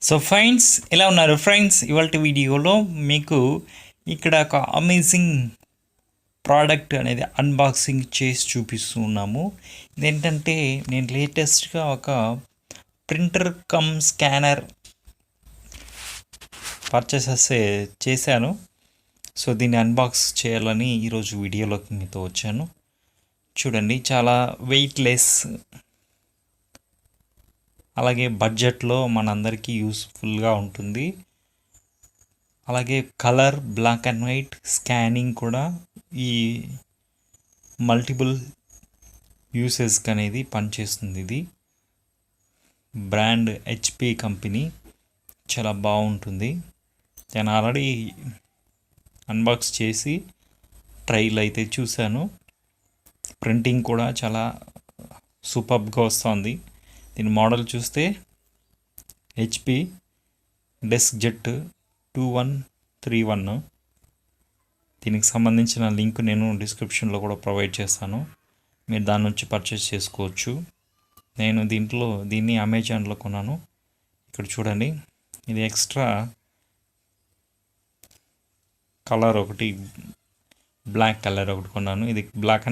So friends, ఎలా ఉన్నారు friends? ఇవాళ వీడియోలో మీకు ఇక్కడ ఒక అమేజింగ్ ప్రోడక్ట్ అనేది అన్బాక్సింగ్ చేసి చూపిస్తున్నాము. ఇదేంటంటే నేను లేటెస్ట్గా ఒక ప్రింటర్ కమ్ స్కానర్ పర్చేసెస్ చేశాను. సో దీన్ని అన్బాక్స్ చేయాలని ఈరోజు వీడియోలోకి మీతో వచ్చాను. చూడండి, చాలా వెయిట్లెస్, అలాగే బడ్జెట్లో మనందరికీ యూస్ఫుల్గా ఉంటుంది. అలాగే colour, black and white scanning కూడా ఈ మల్టిపుల్ యూసెస్కి అనేది పనిచేస్తుంది. ఇది బ్రాండ్ హెచ్పి కంపెనీ, చాలా బాగుంటుంది. నేను ఆల్రెడీ అన్బాక్స్ చేసి ట్రైల్ అయితే చూశాను. ప్రింటింగ్ కూడా చాలా సూపర్గా వస్తుంది. దీని మోడల్ చూస్తే హెచ్పి డెస్క్ జెట్ 2131. దీనికి సంబంధించిన లింక్ నేను డిస్క్రిప్షన్లో కూడా ప్రొవైడ్ చేస్తాను. మీరు దాని నుంచి పర్చేస్ చేసుకోవచ్చు. నేను దీన్ని అమెజాన్లో కొన్నాను. ఇక్కడ చూడండి, ఇది ఎక్స్ట్రా కలర్ ఒకటి, బ్లాక్ కలర్ ఒకటి కొన్నాను. ఇది black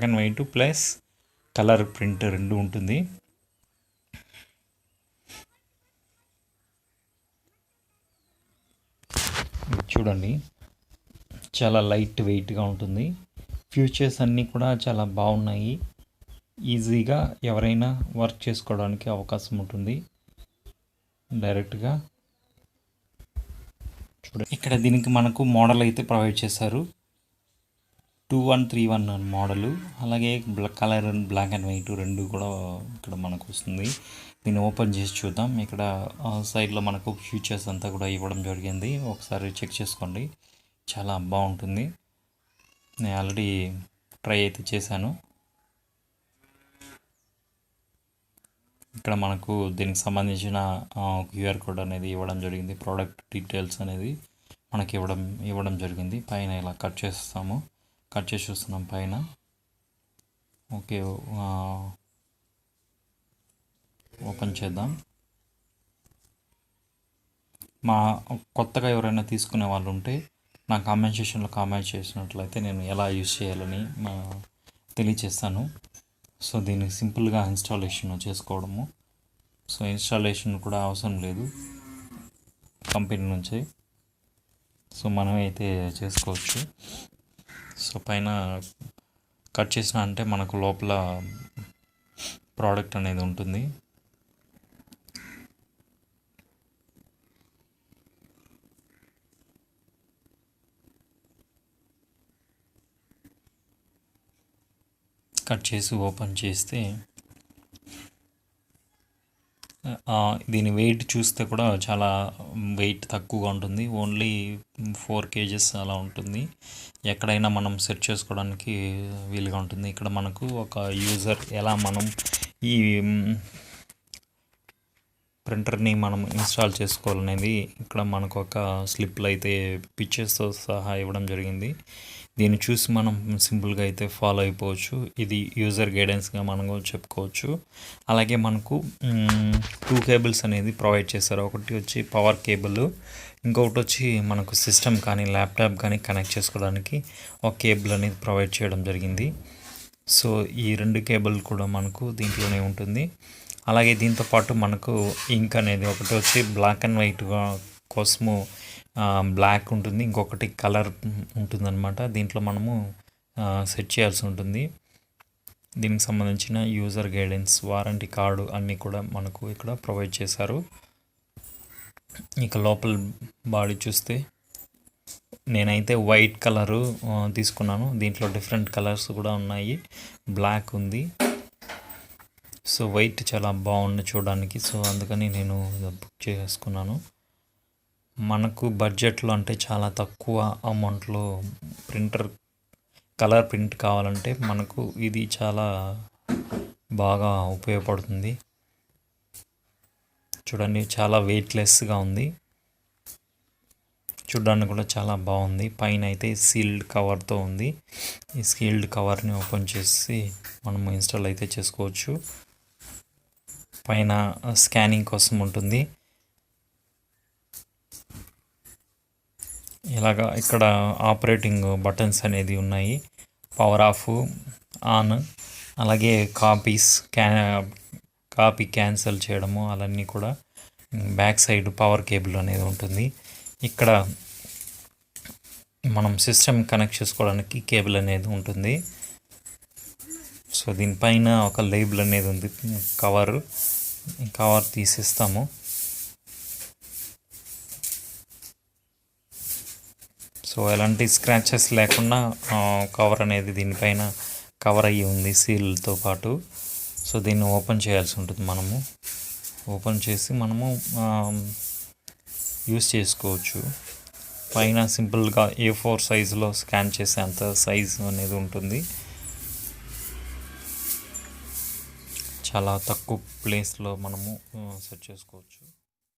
and white plus colour print రెండు ఉంటుంది. చూడండి, చాలా లైట్ వెయిట్గా ఉంటుంది. ఫ్యూచర్స్ అన్నీ కూడా చాలా బాగున్నాయి. ఈజీగా ఎవరైనా వర్క్ చేసుకోవడానికి అవకాశం ఉంటుంది. డైరెక్ట్గా చూడండి, ఇక్కడ దీనికి మనకు మోడల్ అయితే ప్రొవైడ్ చేశారు. 2131 మోడలు. అలాగే colour and black and white రెండు కూడా ఇక్కడ మనకు వస్తుంది. దీన్ని ఓపెన్ చేసి చూద్దాం. ఇక్కడ సైడ్లో మనకు ఫీచర్స్ అంతా కూడా ఇవ్వడం జరిగింది. ఒకసారి చెక్ చేసుకోండి, చాలా బాగుంటుంది. నేను ఆల్రెడీ ట్రై అయితే చేశాను. ఇక్కడ మనకు దీనికి సంబంధించిన క్యూఆర్ కోడ్ అనేది ఇవ్వడం జరిగింది. ప్రోడక్ట్ డీటెయిల్స్ అనేది మనకి ఇవ్వడం జరిగింది. పైన ఇలా కట్ చేసి చూస్తున్నాం పైన. ఓకే, ఓపెన్ చేద్దాం. కొత్తగా ఎవరైనా తీసుకునే వాళ్ళు ఉంటే నా కామెంట్ సెక్షన్లో కామెంట్ చేసినట్లయితే నేను ఎలా యూజ్ చేయాలని తెలియచేస్తాను. సో దీన్ని సింపుల్గా ఇన్స్టాలేషన్ చేసుకోవడము. సో ఇన్స్టాలేషన్ కూడా అవసరం లేదు కంపెనీ నుంచి. సో మనమే అయితే చేసుకోవచ్చు. సో పైన కట్ చేసిన అంటే మనకు లోపల ప్రోడక్ట్ అనేది ఉంటుంది. కట్ చేసి ఓపెన్ చేస్తే దీని వెయిట్ చూస్తే కూడా చాలా వెయిట్ తక్కువగా ఉంటుంది. ఓన్లీ 4 kgs అలా ఉంటుంది. ఎక్కడైనా మనం సెట్ చేసుకోవడానికి వీలుగా ఉంటుంది. ఇక్కడ మనకు ఒక యూజర్ ఎలా మనం ఈ ప్రింటర్ని మనం ఇన్స్టాల్ చేసుకోవాలనేది ఇక్కడ మనకు ఒక స్లిప్లో అయితే పిక్చర్స్తో సహా ఇవ్వడం జరిగింది. దీన్ని చూసి మనం సింపుల్గా అయితే ఫాలో అయిపోవచ్చు. ఇది యూజర్ గైడెన్స్గా మనం చెప్పుకోవచ్చు. అలాగే మనకు 2 కేబుల్స్ అనేది ప్రొవైడ్ చేశారు. ఒకటి వచ్చి పవర్ కేబుల్, ఇంకొకటి వచ్చి మనకు సిస్టమ్ కానీ ల్యాప్టాప్ కానీ కనెక్ట్ చేసుకోవడానికి ఒక కేబుల్ అనేది ప్రొవైడ్ చేయడం జరిగింది. సో ఈ 2 కేబుల్ కూడా మనకు దీంట్లోనే ఉంటుంది. అలాగే దీంతోపాటు మనకు ఇంక్ అనేది ఒకటి వచ్చి బ్లాక్ అండ్ వైట్ కోసము బ్లాక్ ఉంటుంది, ఇంకొకటి కలర్ ఉంటుందన్నమాట. దీంట్లో మనము సెట్ చేయాల్సి ఉంటుంది. దీనికి సంబంధించిన యూజర్ గైడెన్స్, వారంటీ కార్డు అన్నీ కూడా మనకు ఇక్కడ ప్రొవైడ్ చేశారు. ఇక లోపల బాడీ చూస్తే నేనైతే వైట్ కలరు తీసుకున్నాను. దీంట్లో డిఫరెంట్ కలర్స్ కూడా ఉన్నాయి, బ్లాక్ ఉంది. సో వైట్ చాలా బాగుంది చూడడానికి. సో అందుకని నేను బుక్ చేసుకున్నాను. మనకు బడ్జెట్లో అంటే చాలా తక్కువ అమౌంట్లో కలర్ ప్రింట్ కావాలంటే మనకు ఇది చాలా బాగా ఉపయోగపడుతుంది. చూడండి, చాలా వెయిట్లెస్గా ఉంది. చూడడానికి కూడా చాలా బాగుంది. పైన అయితే సీల్డ్ కవర్తో ఉంది. ఈ సీల్డ్ కవర్ని ఓపెన్ చేసి మనము ఇన్స్టాల్ అయితే చేసుకోవచ్చు. పైన స్కానింగ్ కోసం ఉంటుంది. ఇలాగా ఇక్కడ ఆపరేటింగ్ బటన్స్ అనేది ఉన్నాయి, పవర్ ఆఫ్, ఆన్, అలాగే కాపీ క్యాన్సిల్ చేయడము అలాన్నీ కూడా. బ్యాక్ సైడ్ పవర్ కేబుల్ అనేది ఉంటుంది. ఇక్కడ మనం సిస్టమ్ కనెక్ట్ చేసుకోవడానికి కేబుల్ అనేది ఉంటుంది. సో దీనిపైన ఒక లేబుల్ అనేది ఉంది, కవర్ తీసిస్తాము. సో ఎలాంటి స్క్రాచెస్ లేకుండా కవర్ అనేది దీనిపైన కవర్ అయ్యి ఉంది సీల్తో పాటు. సో దీన్ని ఓపెన్ చేయాల్సి ఉంటుంది. మనము ఓపెన్ చేసి మనము యూస్ చేసుకోవచ్చు. పైన సింపుల్గా A4 సైజులో స్కాన్ చేసే అంత సైజు అనేది ఉంటుంది. చాలా తక్కువ ప్లేస్లో మనము సెట్ చేసుకోవచ్చు.